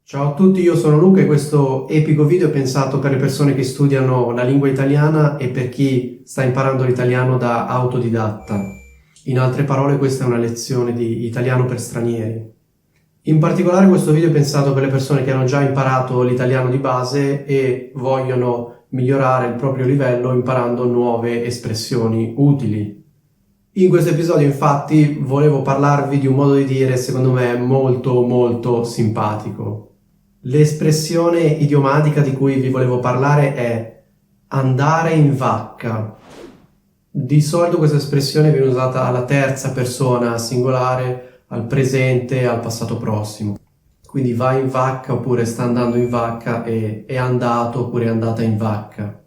Ciao a tutti, io sono Luca e questo epico video è pensato per le persone che studiano la lingua italiana e per chi sta imparando l'italiano da autodidatta. In altre parole, questa è una lezione di italiano per stranieri. In particolare questo video è pensato per le persone che hanno già imparato l'italiano di base e vogliono migliorare il proprio livello imparando nuove espressioni utili. In questo episodio infatti volevo parlarvi di un modo di dire secondo me molto simpatico. L'espressione idiomatica di cui vi volevo parlare è andare in vacca. Di solito questa espressione viene usata alla terza persona singolare, al presente, al passato prossimo. Quindi va in vacca oppure sta andando in vacca e è andato oppure è andata in vacca.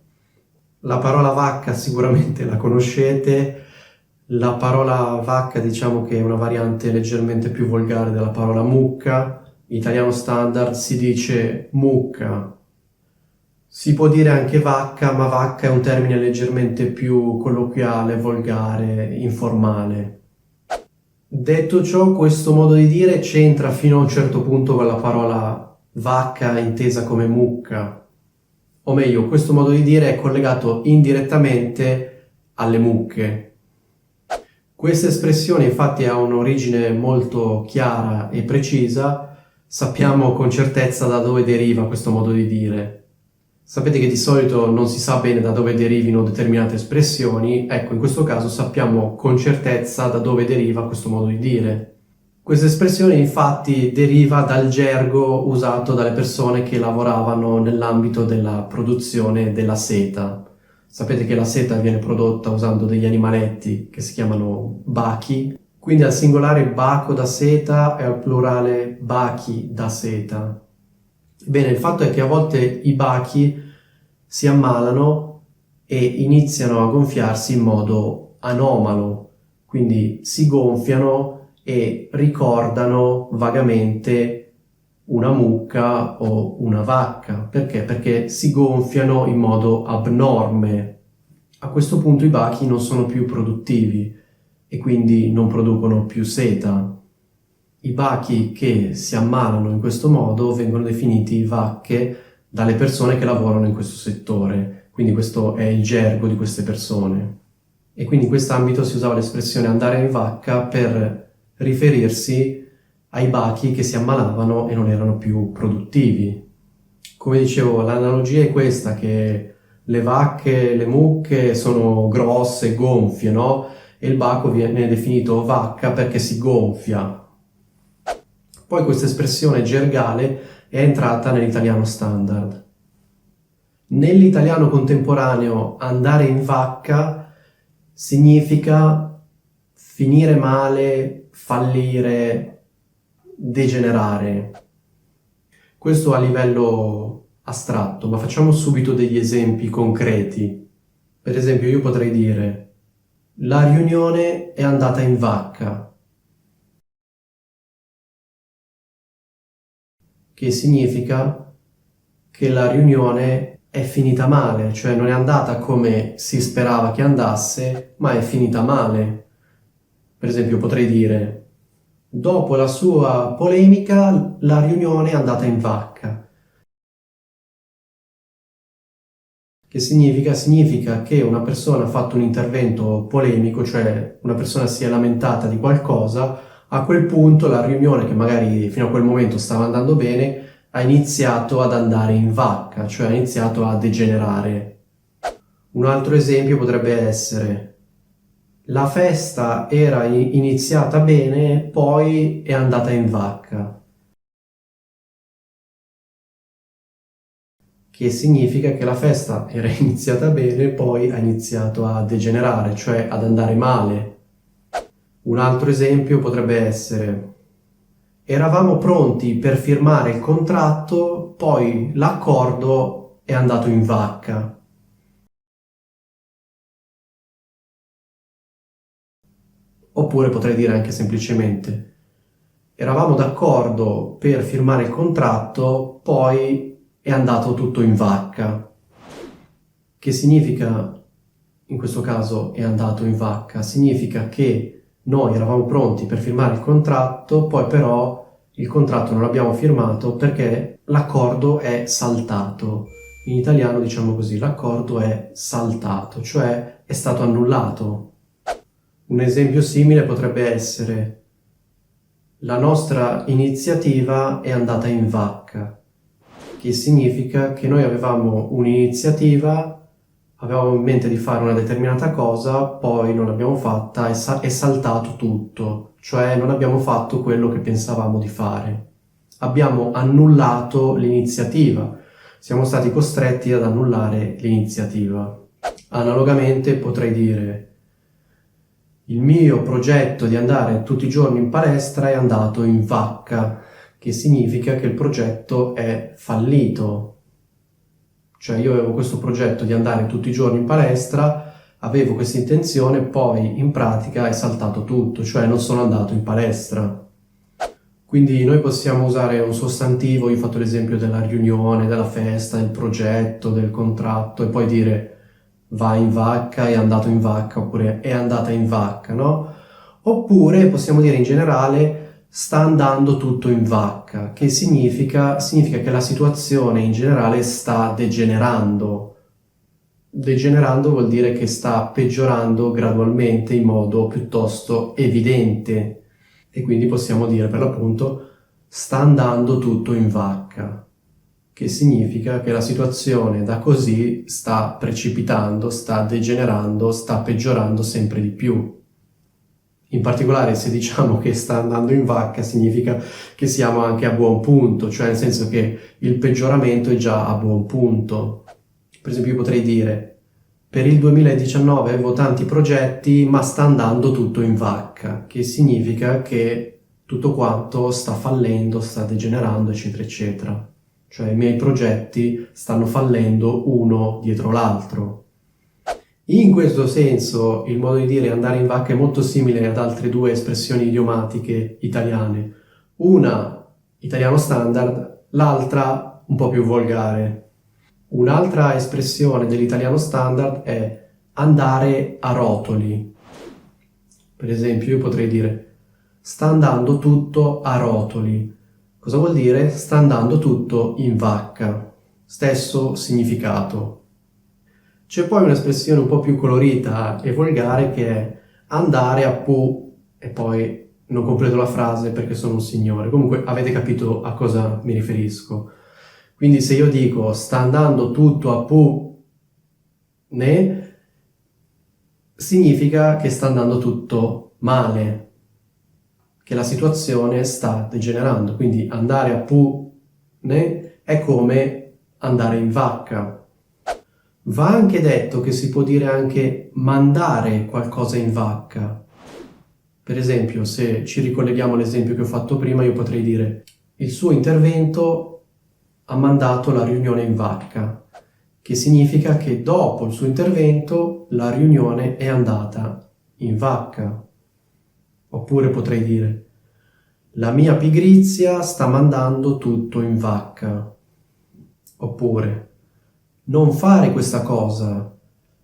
La parola vacca sicuramente la conoscete. La parola vacca diciamo che è una variante leggermente più volgare della parola mucca. In italiano standard si dice mucca. Si può dire anche vacca, ma vacca è un termine leggermente più colloquiale, volgare, informale. Detto ciò, questo modo di dire c'entra fino a un certo punto con la parola vacca intesa come mucca. O meglio, questo modo di dire è collegato indirettamente alle mucche. Questa espressione infatti ha un'origine molto chiara e precisa. Sappiamo con certezza da dove deriva questo modo di dire. Sapete che di solito non si sa bene da dove derivino determinate espressioni, ecco, in questo caso sappiamo con certezza da dove deriva questo modo di dire. Questa espressione infatti deriva dal gergo usato dalle persone che lavoravano nell'ambito della produzione della seta. Sapete che la seta viene prodotta usando degli animaletti che si chiamano bachi, quindi al singolare baco da seta e al plurale bachi da seta. Bene, il fatto è che a volte i bachi si ammalano e iniziano a gonfiarsi in modo anomalo, quindi si gonfiano e ricordano vagamente una mucca o una vacca. Perché? Perché si gonfiano in modo abnorme. A questo punto i bachi non sono più produttivi e quindi non producono più seta. I bachi che si ammalano in questo modo vengono definiti vacche dalle persone che lavorano in questo settore, quindi questo è il gergo di queste persone. E quindi in quest'ambito si usava l'espressione andare in vacca per riferirsi ai bachi che si ammalavano e non erano più produttivi. Come dicevo, l'analogia è questa, che le vacche, le mucche sono grosse, gonfie, no? E il baco viene definito vacca perché si gonfia. Poi questa espressione gergale è entrata nell'italiano standard. Nell'italiano contemporaneo andare in vacca significa finire male, fallire, degenerare. Questo a livello astratto, ma facciamo subito degli esempi concreti. Per esempio io potrei dire la riunione è andata in vacca, che significa che la riunione è finita male, cioè non è andata come si sperava che andasse, ma è finita male. Per esempio potrei dire, dopo la sua polemica la riunione è andata in vacca. Che significa? Significa che una persona ha fatto un intervento polemico, cioè una persona si è lamentata di qualcosa, a quel punto la riunione, che magari fino a quel momento stava andando bene, ha iniziato ad andare in vacca, cioè ha iniziato a degenerare. Un altro esempio potrebbe essere: la festa era iniziata bene, poi è andata in vacca. Che significa che la festa era iniziata bene, poi ha iniziato a degenerare, cioè ad andare male. Un altro esempio potrebbe essere: eravamo pronti per firmare il contratto, poi l'accordo è andato in vacca. Oppure potrei dire anche semplicemente: eravamo d'accordo per firmare il contratto, poi è andato tutto in vacca. Che significa, in questo caso è andato in vacca? Significa che noi eravamo pronti per firmare il contratto, poi però il contratto non l'abbiamo firmato perché l'accordo è saltato. In italiano diciamo così, l'accordo è saltato, cioè è stato annullato. Un esempio simile potrebbe essere: la nostra iniziativa è andata in vacca, che significa che noi avevamo un'iniziativa, avevamo in mente di fare una determinata cosa, poi non l'abbiamo fatta, è saltato tutto, cioè non abbiamo fatto quello che pensavamo di fare. Abbiamo annullato l'iniziativa, siamo stati costretti ad annullare l'iniziativa. Analogamente potrei dire: il mio progetto di andare tutti i giorni in palestra è andato in vacca, che significa che il progetto è fallito. Cioè io avevo questo progetto di andare tutti i giorni in palestra, avevo questa intenzione, poi in pratica è saltato tutto, cioè non sono andato in palestra. Quindi noi possiamo usare un sostantivo, io ho fatto l'esempio della riunione, della festa, del progetto, del contratto, e poi dire va in vacca, è andato in vacca, oppure è andata in vacca, no? Oppure possiamo dire in generale sta andando tutto in vacca, che significa che la situazione in generale sta degenerando. Degenerando vuol dire che sta peggiorando gradualmente in modo piuttosto evidente. E quindi possiamo dire per l'appunto sta andando tutto in vacca, che significa che la situazione da così sta precipitando, sta degenerando, sta peggiorando sempre di più. In particolare se diciamo che sta andando in vacca significa che siamo anche a buon punto, cioè nel senso che il peggioramento è già a buon punto. Per esempio io potrei dire: per il 2019 avevo tanti progetti, ma sta andando tutto in vacca, che significa che tutto quanto sta fallendo, sta degenerando, eccetera, eccetera. Cioè i miei progetti stanno fallendo uno dietro l'altro. In questo senso il modo di dire andare in vacca è molto simile ad altre due espressioni idiomatiche italiane. Una italiano standard, l'altra un po' più volgare. Un'altra espressione dell'italiano standard è andare a rotoli. Per esempio, io potrei dire sta andando tutto a rotoli. Cosa vuol dire? Sta andando tutto in vacca. Stesso significato. C'è poi un'espressione un po' più colorita e volgare che è andare a pu, e poi non completo la frase perché sono un signore. Comunque avete capito a cosa mi riferisco. Quindi se io dico sta andando tutto a pu ne, significa che sta andando tutto male, che la situazione sta degenerando. Quindi andare a pu ne è come andare in vacca. Va anche detto che si può dire anche mandare qualcosa in vacca. Per esempio, se ci ricolleghiamo all'esempio che ho fatto prima, io potrei dire il suo intervento ha mandato la riunione in vacca, che significa che dopo il suo intervento la riunione è andata in vacca. Oppure potrei dire la mia pigrizia sta mandando tutto in vacca. Oppure non fare questa cosa,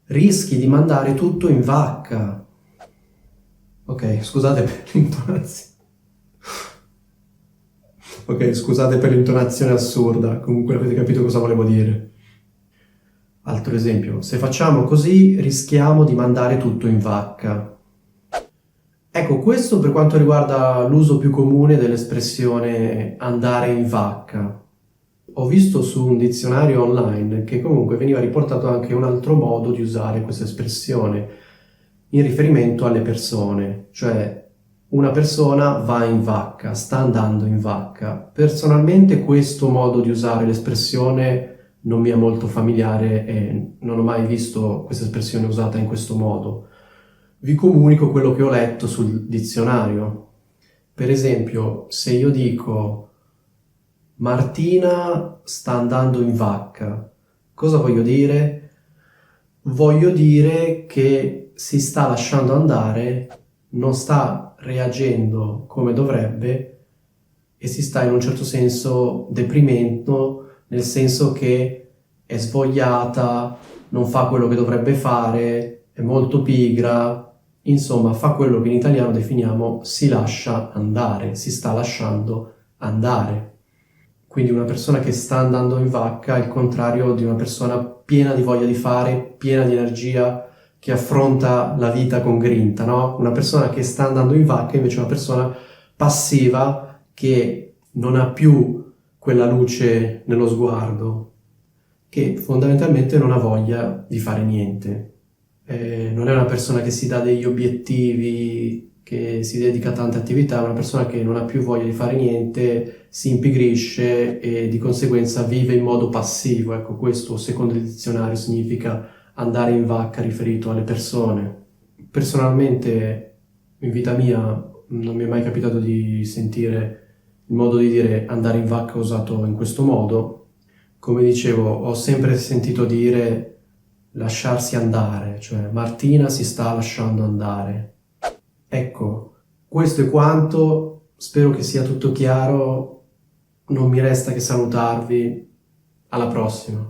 rischi di mandare tutto in vacca. Ok, scusate per l'intonazione. Ok, scusate per l'intonazione assurda, comunque avete capito cosa volevo dire. Altro esempio, se facciamo così rischiamo di mandare tutto in vacca. Ecco, questo per quanto riguarda l'uso più comune dell'espressione andare in vacca. Ho visto su un dizionario online che comunque veniva riportato anche un altro modo di usare questa espressione in riferimento alle persone, cioè una persona va in vacca, sta andando in vacca. Personalmente questo modo di usare l'espressione non mi è molto familiare e non ho mai visto questa espressione usata in questo modo. Vi comunico quello che ho letto sul dizionario. Per esempio, se io dico Martina sta andando in vacca, cosa voglio dire? Voglio dire che si sta lasciando andare, non sta reagendo come dovrebbe e si sta in un certo senso deprimendo, nel senso che è svogliata, non fa quello che dovrebbe fare, è molto pigra, insomma fa quello che in italiano definiamo si lascia andare, si sta lasciando andare. Quindi una persona che sta andando in vacca è il contrario di una persona piena di voglia di fare, piena di energia, che affronta la vita con grinta, no? Una persona che sta andando in vacca invece è una persona passiva che non ha più quella luce nello sguardo, che fondamentalmente non ha voglia di fare niente. Non è una persona che si dà degli obiettivi, che si dedica a tante attività, è una persona che non ha più voglia di fare niente, si impigrisce e di conseguenza vive in modo passivo. Ecco, questo secondo il dizionario significa andare in vacca riferito alle persone. Personalmente, in vita mia, non mi è mai capitato di sentire il modo di dire andare in vacca usato in questo modo. Come dicevo, ho sempre sentito dire lasciarsi andare, cioè Martina si sta lasciando andare. Ecco, questo è quanto, spero che sia tutto chiaro, non mi resta che salutarvi, alla prossima.